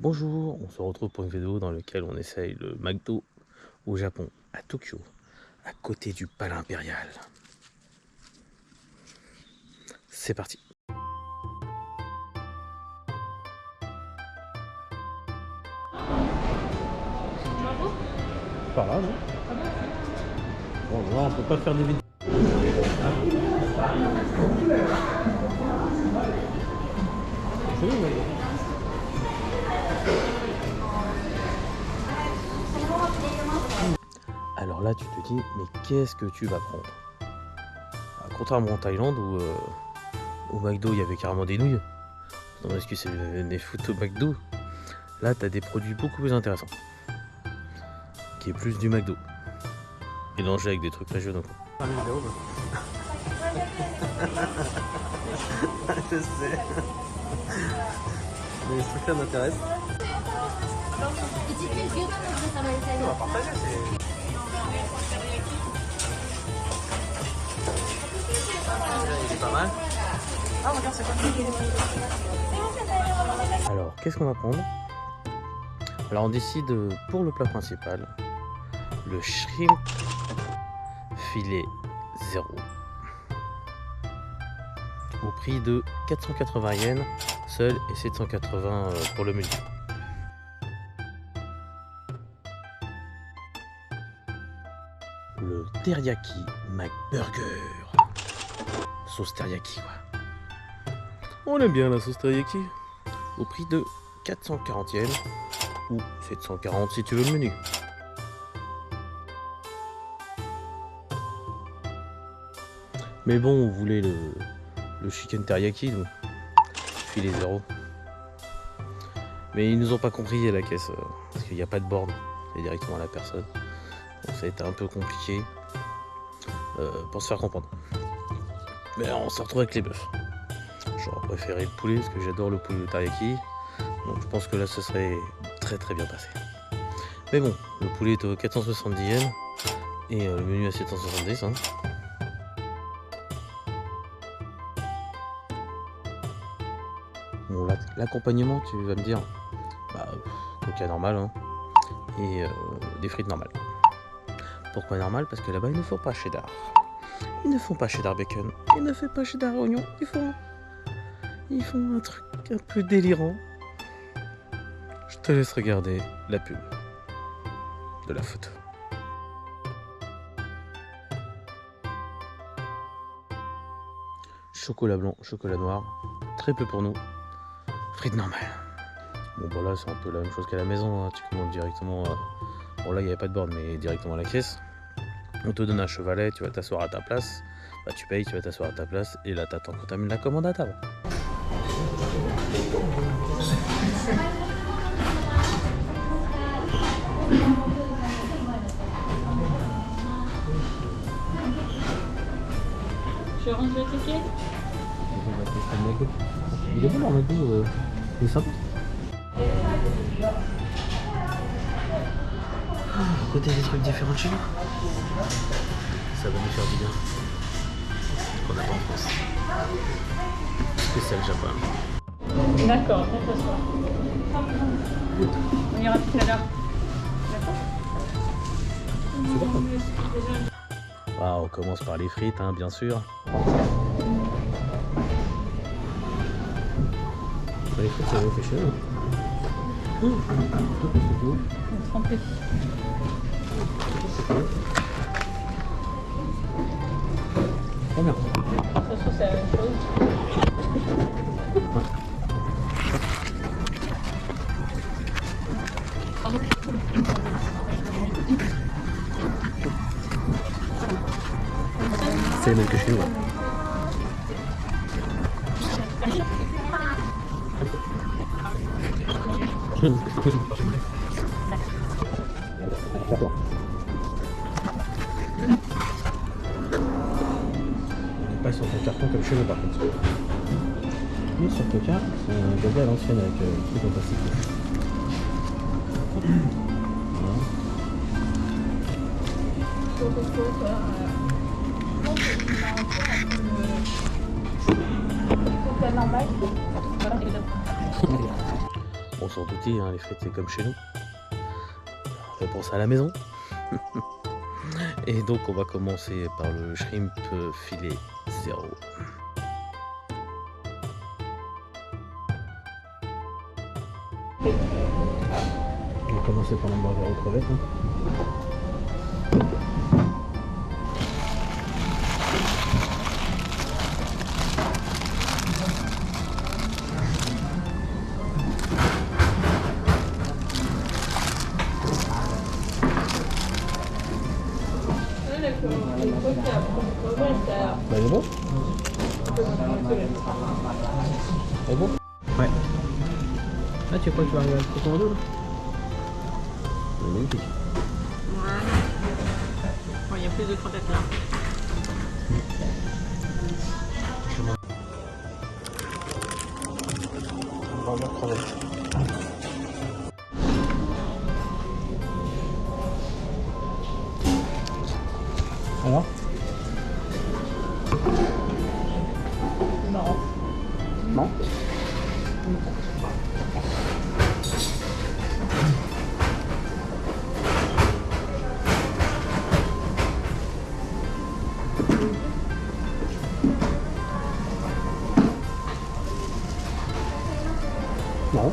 Bonjour, on se retrouve pour une vidéo dans laquelle on essaye le McDo au Japon, à Tokyo, à côté du palais impérial. C'est parti. Par là, non? Bon, là, on peut pas faire des vidéos. Alors là, tu te dis, mais qu'est-ce que tu vas prendre? Contrairement en Thaïlande où au McDo il y avait carrément des nouilles. Non, est-ce que c'est des photos McDo? Là, tu as des produits beaucoup plus intéressants, qui est plus du McDo, mélangé avec des trucs régionaux. Je sais. Mais ce truc-là m'intéresse. On va partager, il est pas mal. Ah, regarde, c'est quoi? Alors, qu'est-ce qu'on va prendre? Alors, on décide pour le plat principal, le shrimp filet 0 au prix de 480 yens seul et 780 pour le menu. Le teriyaki McBurger, sauce teriyaki quoi. On aime bien la sauce teriyaki, au prix de 440 yens ou 740 si tu veux le menu. Mais bon, on voulait le chicken teriyaki, donc filet 0. Mais ils nous ont pas compris à la caisse, parce qu'il n'y a pas de borne, c'est directement à la personne. Donc ça a été un peu compliqué pour se faire comprendre. Mais on s'est retrouvé avec les bœufs. J'aurais préféré le poulet, parce que j'adore le poulet teriyaki. Donc je pense que là ce serait très bien passé. Mais bon, le poulet est aux 470 yens et le menu à 770. Hein. Bon, l'accompagnement, tu vas me dire, bah, coca normal hein, et des frites normales. Pourquoi normal? Parce que là-bas, ils ne font pas cheddar. Ils ne font pas cheddar bacon. Ils ne font pas cheddar oignon. Ils font un truc un peu délirant. Je te laisse regarder la pub de la photo. Chocolat blanc, chocolat noir, très peu pour nous. Frites normales. Bon bah là c'est un peu la même chose qu'à la maison, hein. Tu commandes directement, bon là il n'y avait pas de borne mais directement à la caisse. On te donne un chevalet, tu vas t'asseoir à ta place, bah tu payes, tu vas t'asseoir à ta place et là t'attends qu'on t'amène la commande à table. Je range le ticket. Il est bon leur McDo, il est sympa. Côté des trucs différents de chez nous, ça va nous faire du bien. Qu'on n'a pas en France. Spécial Japon. D'accord, on s'assoit. On ira tout à l'heure. D'accord. On commence par les frites, hein, bien sûr. Les frites, ça fait chier. Trempé. Très bien. Ça se trouve, c'est la même chose. C'est le même que chez nous. Pas sur ton carton comme chez nous par contre. Mais sur Coca, c'est un gobelet à l'ancienne avec un truc en plastique. On s'en doutait, hein, les frites c'est comme chez nous. Réponse à la maison. Et donc on va commencer par le shrimp filet 0. On va commencer par l'hamburger aux crevettes. Bah, il est bon? Il est bon? Ouais. Ah, tu crois que tu vas arriver à le couper en deux là? Il est magnifique. Ouais. Il y a plus de crevettes là. Hamburger crevette. Alors? Non. Non? Non.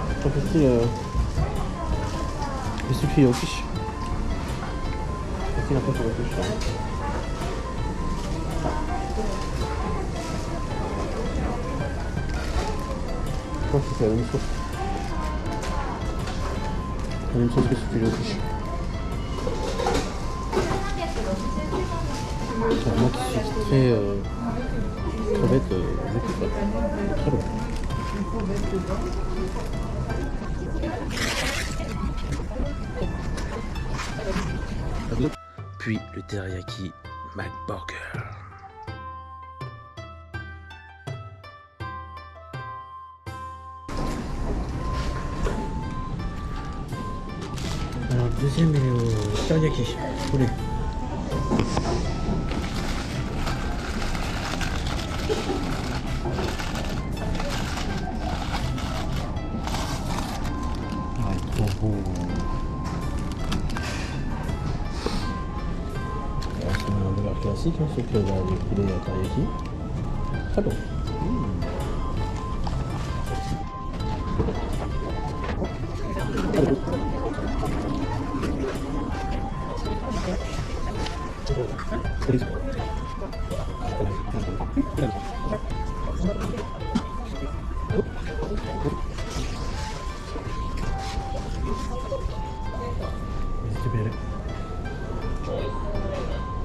Je préfère le sucré au fish. Je un peu pour le fish. Je pense que c'est la même sauce. La même sauce que ce filet au fish. Moi qui suis très crevette, je kiffe. Très bon. Puis le teriyaki McBurger. Alors le deuxième est au teriyaki poulet. Ouais, trop beau. Alors c'est un hamburger classique, hein, sauf que là, le poulet à teriyaki. Très bon.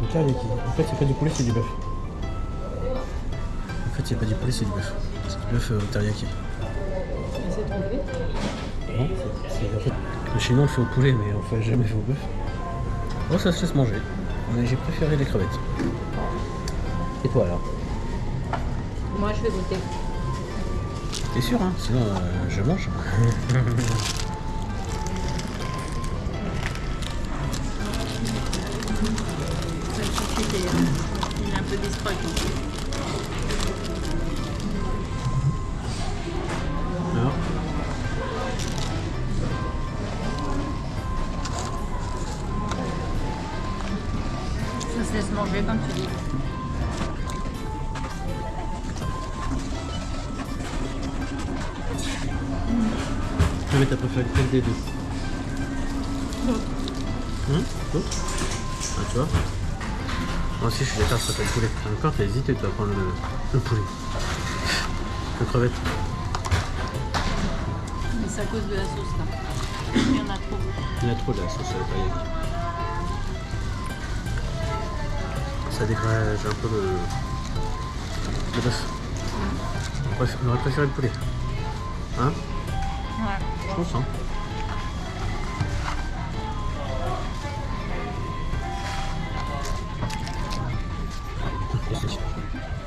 Le teriyaki. En fait, c'est pas du poulet, c'est du bœuf. En fait, c'est pas du poulet, c'est du bœuf. C'est du bœuf au teriyaki. Et c'est trompé. Non, en fait, chez nous on le fait au poulet, mais on fait jamais fait au bœuf. Bon, ça se laisse manger, mais j'ai préféré les crevettes. Et toi alors? Moi je vais goûter. T'es sûr, hein? Sinon je mange. Il est un peu distrait. Alors? Ça se laisse manger comme tu dis. Mais t'as préféré lequel des deux? L'autre. L'autre? Ah, tu vois? Moi aussi je suis d'accord, ça s'appelle poulet. Encore t'as hésité toi à prendre le poulet. Le crevette. Mais c'est à cause de la sauce là. Il y en a trop. Il y a trop de la sauce teriyaki. Ça dégrage un peu le bœuf. On aurait préféré le poulet. Hein? Ouais. Je pense, hein.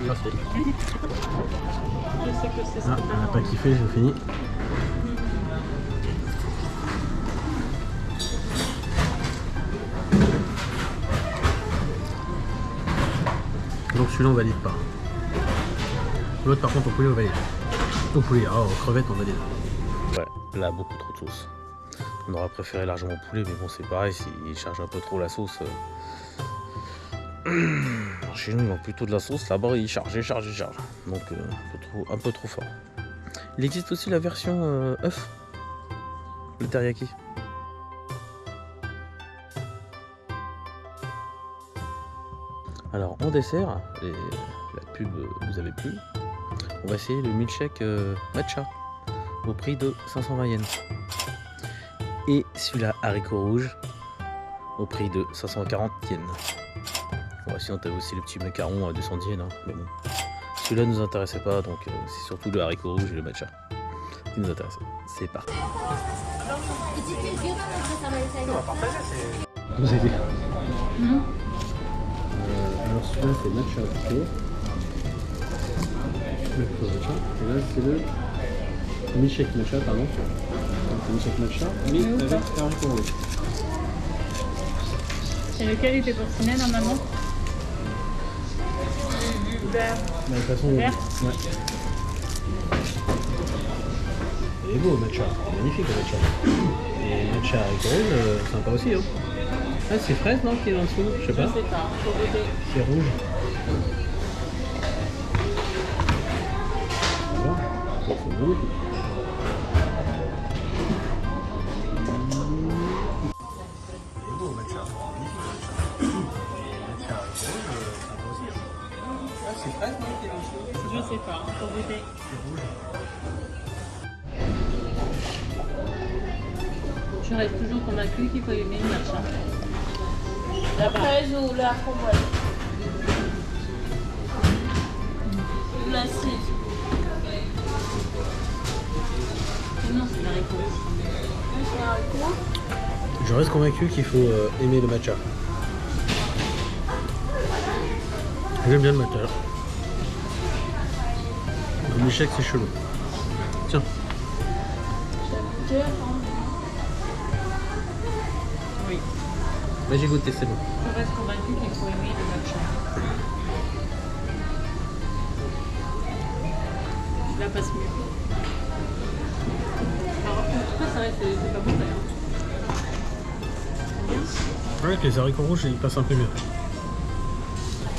Je sais que c'est ça. Ah, on n'a pas kiffé, j'ai fini. Donc celui-là on valide pas. L'autre par contre au poulet on valide. Au poulet, oh, aux crevettes on valide. Ouais, là, beaucoup trop de sauce. On aurait préféré largement poulet, mais bon, c'est pareil, s'il charge un peu trop la sauce. Chez nous, ils ont plutôt de la sauce. Là-bas, il charge. Donc, un peu trop fort. Il existe aussi la version œuf, le teriyaki. Alors, en dessert, la pub vous avez plu, on va essayer le milkshake matcha au prix de 520 yens. Et celui-là, haricot rouge, au prix de 540 yens. Bon, sinon, t'avais aussi le petit macaron à 200 yens, hein, mais bon. Celui-là ne nous intéressait pas, donc c'est surtout le haricot rouge et le matcha qui nous intéressaient. C'est parti. Vous avez alors celui-là c'est matcha plutôt. Et là c'est le milkshake matcha, pardon. C'est milkshake matcha, mais avec haricot rouge. Et lequel était portionné normalement? Vert. De toute façon, vert. Ouais. Il est beau le matcha, c'est magnifique le matcha. Et le matcha haricot rouge, sympa aussi. Hein. Ah, c'est fraise non qui est en dessous? Je sais pas. Je sais pas, faut goûter. C'est rouge. Voilà. C'est magnifique. Il est beau le matcha, magnifique le matcha. Et le matcha haricot rouge, sympa aussi. Ah, c'est fraise non qui est en dessous? Je sais pas, faut goûter. C'est rouge. Je reste toujours convaincue qu'il faut aimer le matcha. La fraise ou la framboise? La cire. Non, c'est l'haricot rouge. C'est un coup. Je reste convaincu qu'il faut aimer le matcha. J'aime bien le matcha. Le milkshake c'est chelou. Tiens. Oui. Là j'ai goûté, c'est bon. Je reste convaincue qu'il faut aimer le matcha. Là passe mieux. Alors, en tout cas, ça reste, c'est pas bon d'ailleurs. Ouais, avec les haricots rouges ils passent un peu mieux.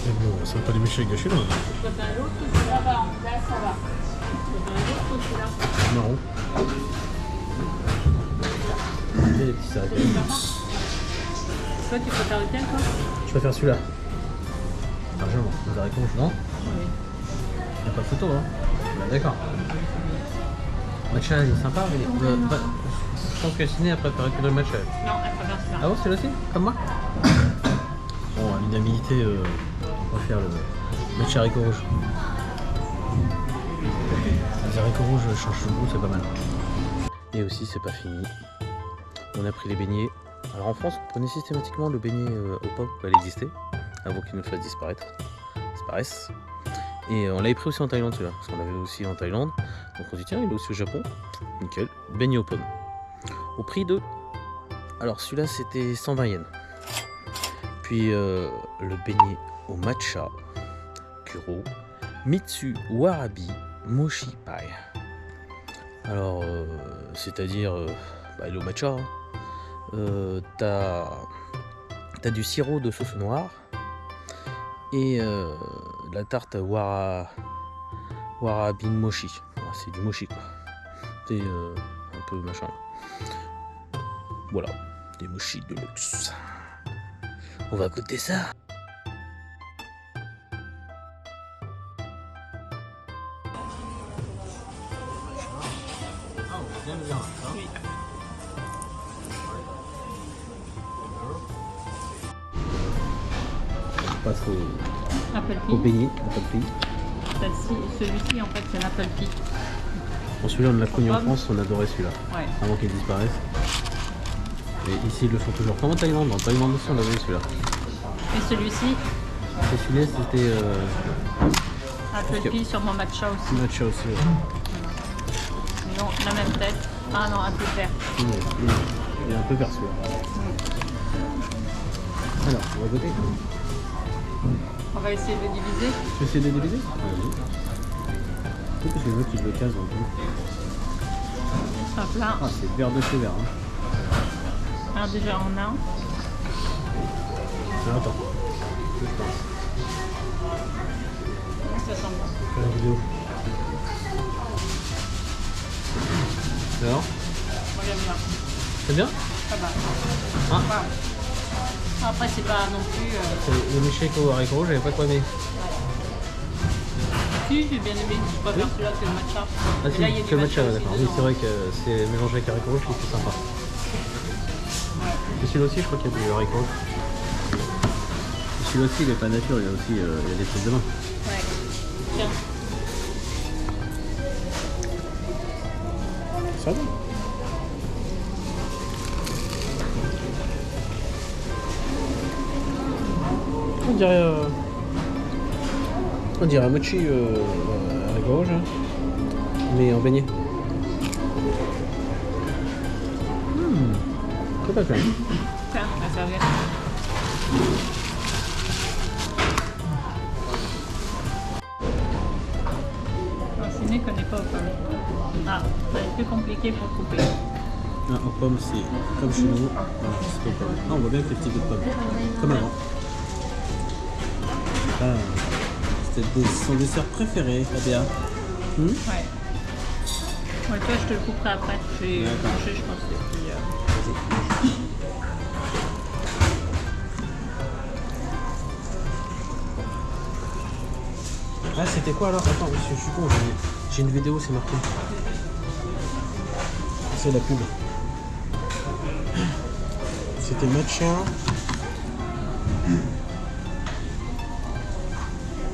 Mais bon, c'est pas des milkshakes de chez nous. Tu préfères l'autre ou Ça va, là ça va. tu préfères l'autre ou celui-là? Marron. Et les petits haricots. Toi, tu préfères lequel, toi? Je préfère celui-là. Largement, les haricots rouges, non? Oui. Y'a pas de photo, hein? Bah, d'accord. Matcha, il est sympa, mais je pense que Ciné a préféré que le matcha. Non, elle préfère celui-là. Ah bon, celui-là aussi? Comme moi? Bon, à l'unanimité, on va faire le matcha haricot rouge. Les haricots rouges changent le goût, c'est pas mal. Et aussi, c'est pas fini. On a pris les beignets. Alors en France, on prenait systématiquement le beignet aux pommes quand elle existait, avant qu'il nous le fasse disparaisse. Et on l'avait pris aussi en Thaïlande celui-là, parce qu'on l'avait aussi en Thaïlande. Donc on dit tiens, il est aussi au Japon. Nickel, beignet aux pommes. Au prix de... Alors celui-là c'était 120 yens. Puis le beignet au matcha, kuro, mitsu warabi mochi pai. Alors c'est-à-dire il est au matcha. Hein. T'as du sirop de sauce noire et la tarte warabi mochi. Ah, c'est du mochi quoi. C'est un peu machin. Voilà, des mochis de luxe. On va goûter ça. Ah, on va bien le dire. Oui. On passe au Apple pie. beignet, Apple pie. Celui-ci, en fait, c'est l'apple pie. Bon, celui-là, on l'a connu en Pomme. France, on adorait celui-là, Ouais. avant qu'il disparaisse. Et ici, ils le font toujours. Comme en Thaïlande, aussi, on l'avait celui-là. Et celui-ci, Et celui-là, c'était apple pie sur mon matcha aussi. matcha aussi. Ouais. Non, la même tête. Ah non, un peu vert. Il est un peu vert celui-là. Alors, on va goûter. On va essayer de le diviser. Tu veux essayer de diviser? Vas-y. Parce que les autres, ils le casent un peu. Un plat. Ah, c'est vert de chez vert. Hein. Alors déjà on a. Attends. Je pense. Ça sent bon. Fais la vidéo. Alors, Moi j'aime bien. c'est bien? Ça va. Ah. Ouais. Après c'est pas non plus... Le milkshake au haricot rouge, j'avais pas trop aimé. Si, j'ai bien aimé. Je préfère celui-là que le matcha. Ah Et si, là, il y a que du le matcha, aussi d'accord. Oui, dedans. c'est vrai que c'est mélangé avec haricot rouge, c'est sympa. Et celui-là aussi, je crois qu'il y a du haricot rouge. Celui-là aussi, il est pas nature, il y a aussi il y a des trucs dedans. Ouais. Tiens. Ça va. On dirait un mochi haricot rouge, hein. Mais en beignet. C'est pas mal. Tiens, la serviette. Ciné connaît pas aux pommes. Ah, ça va être plus compliqué pour couper. Ah, aux pommes, c'est comme chez nous. Voilà, c'est aux pommes. Ah, on voit bien que les petits bouts de pommes. Comme avant. Ah, c'était son dessert préféré, Fabien. Ouais. Ouais, toi, je te le couperai après. Je vais D'accord. manger, je pense. Et puis, Ah, c'était quoi alors? Attends, monsieur, je suis con, j'ai une vidéo, c'est marqué. C'est la pub. C'était matcha.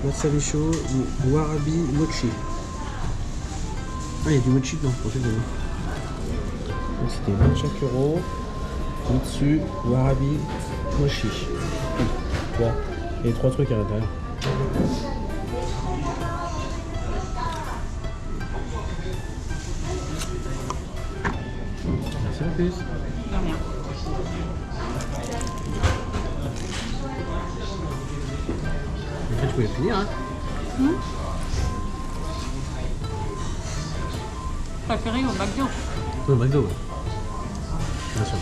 Matsurisho, warabi, mochi. Ah, il y a du mochi dedans, pour donc c'était matcha kuro, mitsu, warabi, mochi. Tu vois, il y a 3 trucs à l'intérieur. Merci la plus. de rien. En fait, je pouvais finir, hein. Préféré au McDo. Au McDo, ouais. Bien sûr.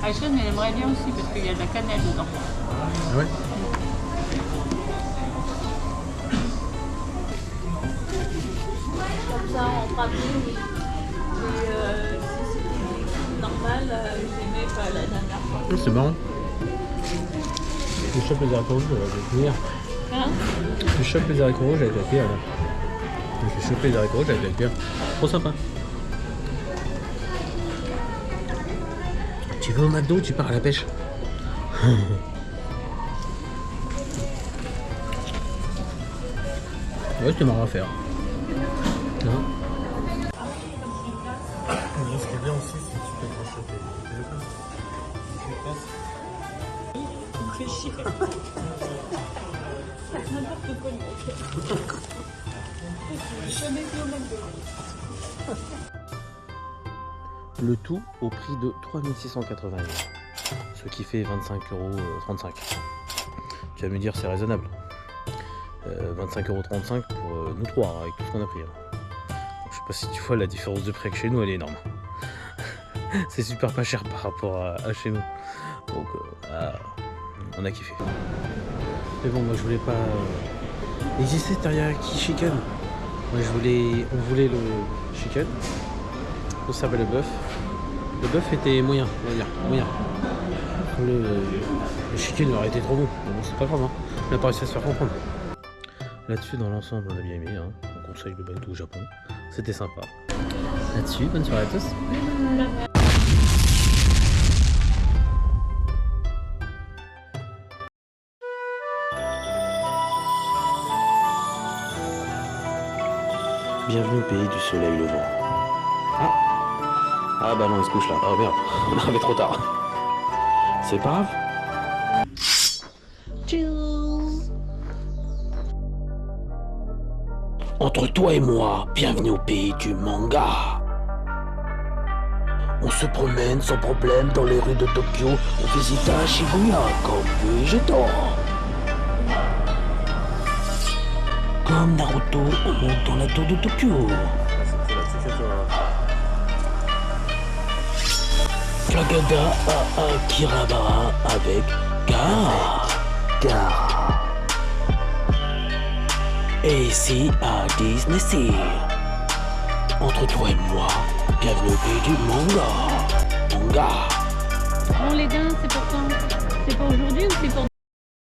Aïchen, elle aimerait bien aussi parce qu'il y a de la cannelle dedans. Ah ouais? Comme ça, on fera mieux, oui. Et si c'était normal, j'aimais pas la dernière fois. C'est marrant. Tu chopes les haricots rouges avec la cuillère. Hein? Tu chopes les haricots rouges avec la cuillère. Là. Je vais choper les haricots rouges avec la cuillère. Trop sympa. Tu vas au McDo ou tu pars à la pêche? Ouais, c'était marrant à faire. Non. Ce qui est bien aussi, c'est que tu peux te choper le téléphone. Tu passes. Ça me fait chier. N'importe quoi, le mec. Je suis jamais fait au McDo. Le tout au prix de 3680 €, ce qui fait 25,35 €. Tu vas me dire c'est raisonnable. 25,35 € pour nous trois avec tout ce qu'on a pris. Donc, je sais pas si tu vois la différence de prix que chez nous, elle est énorme. C'est super pas cher par rapport à chez nous. Donc on a kiffé. Mais bon, moi je voulais pas. Il existait teriyaki chicken. Moi on voulait le chicken. On servait le bœuf. Le bœuf était moyen, on va dire, moyen. Le chicken aurait été trop bon, mais bon c'est pas grave, hein. On a pas réussi à se faire comprendre. Là-dessus, dans l'ensemble, on a bien aimé, hein. On conseille le McDo au Japon, c'était sympa. Là-dessus, bonne soirée à tous. Bienvenue au pays du soleil levant. Ah bah non, il se couche là. Oh merde, on est arrivé trop tard. C'est pas grave. Entre toi et moi, bienvenue au pays du manga. On se promène sans problème dans les rues de Tokyo. On visite un Shibuya comme Végétor. Comme Naruto, on monte dans la tour de Tokyo. Flagada à Kirabara avec Gara. Et ici à Disney Sea. Entre toi et moi, bienvenue au pays du manga. Manga. Bon les gars, c'est pour quand? C'est pour aujourd'hui ou c'est pour